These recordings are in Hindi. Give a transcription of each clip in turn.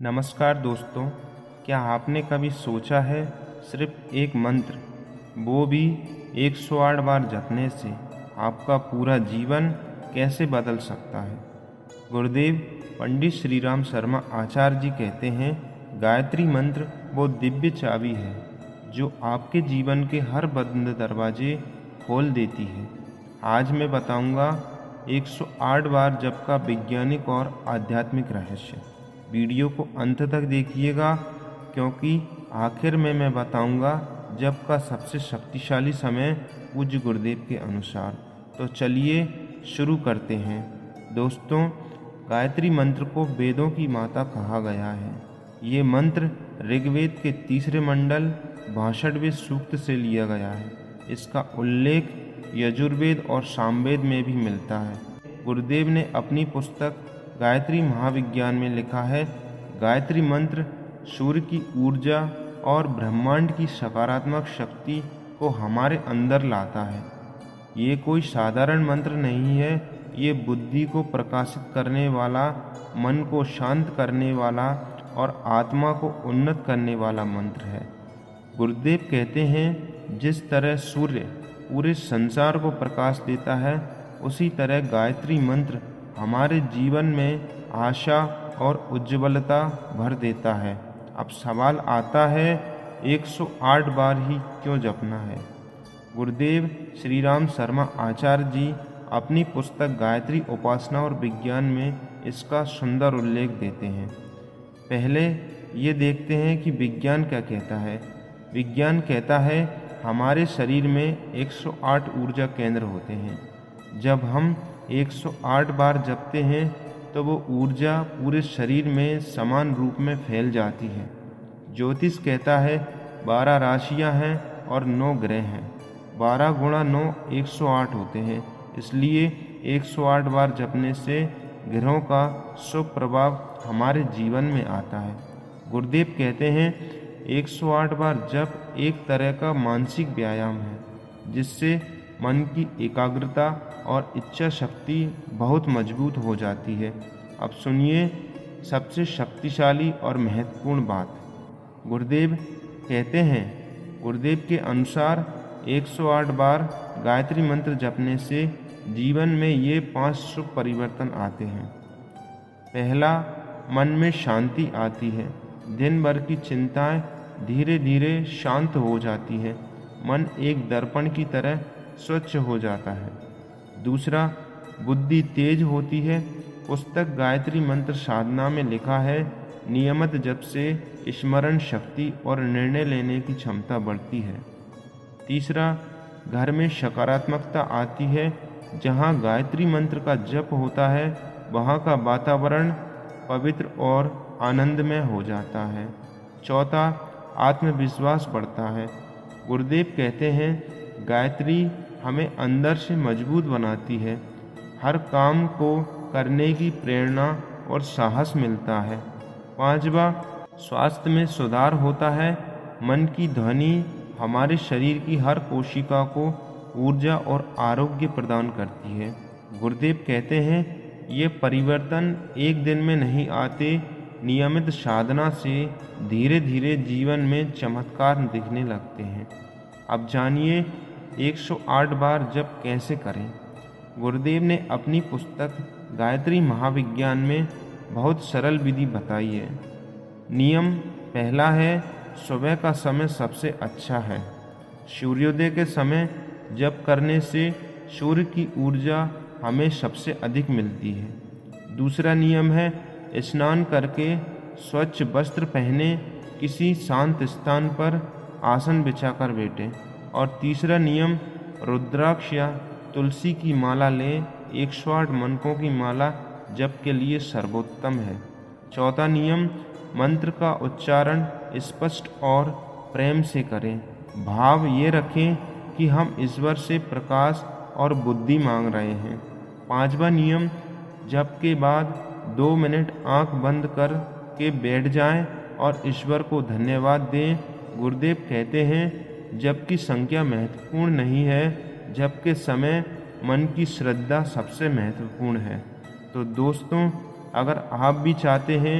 नमस्कार दोस्तों, क्या आपने कभी सोचा है सिर्फ एक मंत्र, वो भी 108 बार जपने से आपका पूरा जीवन कैसे बदल सकता है। गुरुदेव पंडित श्री राम शर्मा आचार्य जी कहते हैं, गायत्री मंत्र वो दिव्य चाबी है जो आपके जीवन के हर बंद दरवाजे खोल देती है। आज मैं बताऊंगा 108 बार जप का वैज्ञानिक और आध्यात्मिक रहस्य। वीडियो को अंत तक देखिएगा, क्योंकि आखिर में मैं बताऊंगा जप का सबसे शक्तिशाली समय पूज्य गुरुदेव के अनुसार। तो चलिए शुरू करते हैं। दोस्तों, गायत्री मंत्र को वेदों की माता कहा गया है। ये मंत्र ऋग्वेद के 3 मंडल 62वें सूक्त से लिया गया है। इसका उल्लेख यजुर्वेद और सामवेद में भी मिलता है। गुरुदेव ने अपनी पुस्तक गायत्री महाविज्ञान में लिखा है, गायत्री मंत्र सूर्य की ऊर्जा और ब्रह्मांड की सकारात्मक शक्ति को हमारे अंदर लाता है। ये कोई साधारण मंत्र नहीं है, ये बुद्धि को प्रकाशित करने वाला, मन को शांत करने वाला और आत्मा को उन्नत करने वाला मंत्र है। गुरुदेव कहते हैं, जिस तरह सूर्य पूरे संसार को प्रकाश देता है, उसी तरह गायत्री मंत्र हमारे जीवन में आशा और उज्ज्वलता भर देता है। अब सवाल आता है, 108 बार ही क्यों जपना है। गुरुदेव श्री राम शर्मा आचार्य जी अपनी पुस्तक गायत्री उपासना और विज्ञान में इसका सुंदर उल्लेख देते हैं। पहले ये देखते हैं कि विज्ञान क्या कहता है। विज्ञान कहता है, हमारे शरीर में 108 ऊर्जा केंद्र होते हैं। जब हम 108 बार जपते हैं तो वो ऊर्जा पूरे शरीर में समान रूप में फैल जाती है। ज्योतिष कहता है 12 राशियां हैं और 9 ग्रह हैं। 12 गुणा 9 108 होते हैं। इसलिए 108 बार जपने से ग्रहों का शुभ प्रभाव हमारे जीवन में आता है। गुरुदेव कहते हैं, 108 बार जप एक तरह का मानसिक व्यायाम है, जिससे मन की एकाग्रता और इच्छा शक्ति बहुत मजबूत हो जाती है। अब सुनिए सबसे शक्तिशाली और महत्वपूर्ण बात। गुरुदेव कहते हैं, गुरुदेव के अनुसार 108 बार गायत्री मंत्र जपने से जीवन में ये 5 शुभ परिवर्तन आते हैं। पहला, मन में शांति आती है। दिन भर की चिंताएं धीरे धीरे शांत हो जाती है। मन एक दर्पण की तरह स्वच्छ हो जाता है। दूसरा, बुद्धि तेज होती है। पुस्तक गायत्री मंत्र साधना में लिखा है, नियमित जप से स्मरण शक्ति और निर्णय लेने की क्षमता बढ़ती है। तीसरा, घर में सकारात्मकता आती है। जहाँ गायत्री मंत्र का जप होता है, वहाँ का वातावरण पवित्र और आनंदमय हो जाता है। चौथा, आत्मविश्वास बढ़ता है। गुरुदेव कहते हैं, गायत्री हमें अंदर से मजबूत बनाती है। हर काम को करने की प्रेरणा और साहस मिलता है। पांचवा, स्वास्थ्य में सुधार होता है। मन की ध्वनि हमारे शरीर की हर कोशिका को ऊर्जा और आरोग्य प्रदान करती है। गुरुदेव कहते हैं, ये परिवर्तन एक दिन में नहीं आते, नियमित साधना से धीरे धीरे जीवन में चमत्कार दिखने लगते हैं। अब जानिए 108 बार जप कैसे करें। गुरुदेव ने अपनी पुस्तक गायत्री महाविज्ञान में बहुत सरल विधि बताई है। नियम पहला है, सुबह का समय सबसे अच्छा है। सूर्योदय के समय जप करने से सूर्य की ऊर्जा हमें सबसे अधिक मिलती है। दूसरा नियम है, स्नान करके स्वच्छ वस्त्र पहने किसी शांत स्थान पर आसन बिछाकर बैठें। और तीसरा नियम, रुद्राक्ष या तुलसी की माला लें। 108 मनकों की माला जप के लिए सर्वोत्तम है। चौथा नियम, मंत्र का उच्चारण स्पष्ट और प्रेम से करें। भाव ये रखें कि हम ईश्वर से प्रकाश और बुद्धि मांग रहे हैं। पांचवा नियम, जप के बाद 2 मिनट आंख बंद कर के बैठ जाएं और ईश्वर को धन्यवाद दें। गुरुदेव कहते हैं, जप की संख्या महत्वपूर्ण नहीं है, जप के समय मन की श्रद्धा सबसे महत्वपूर्ण है। तो दोस्तों, अगर आप भी चाहते हैं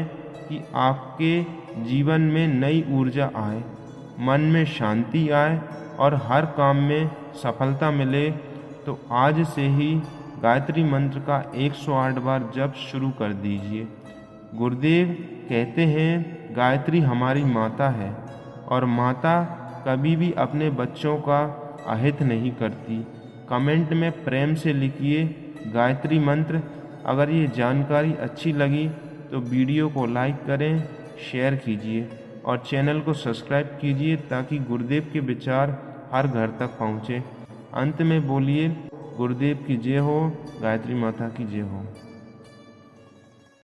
कि आपके जीवन में नई ऊर्जा आए, मन में शांति आए और हर काम में सफलता मिले। तो आज से ही गायत्री मंत्र का 108 बार जप शुरू कर दीजिए। गुरुदेव कहते हैं गायत्री हमारी माता है और माता कभी भी अपने बच्चों का अहित नहीं करती। कमेंट में प्रेम से लिखिए गायत्री मंत्र। अगर ये जानकारी अच्छी लगी तो वीडियो को लाइक करें, शेयर कीजिए और चैनल को सब्सक्राइब कीजिए ताकि गुरुदेव के विचार हर घर तक पहुँचे। अंत में बोलिए गुरुदेव की जय हो, गायत्री माता की जय हो।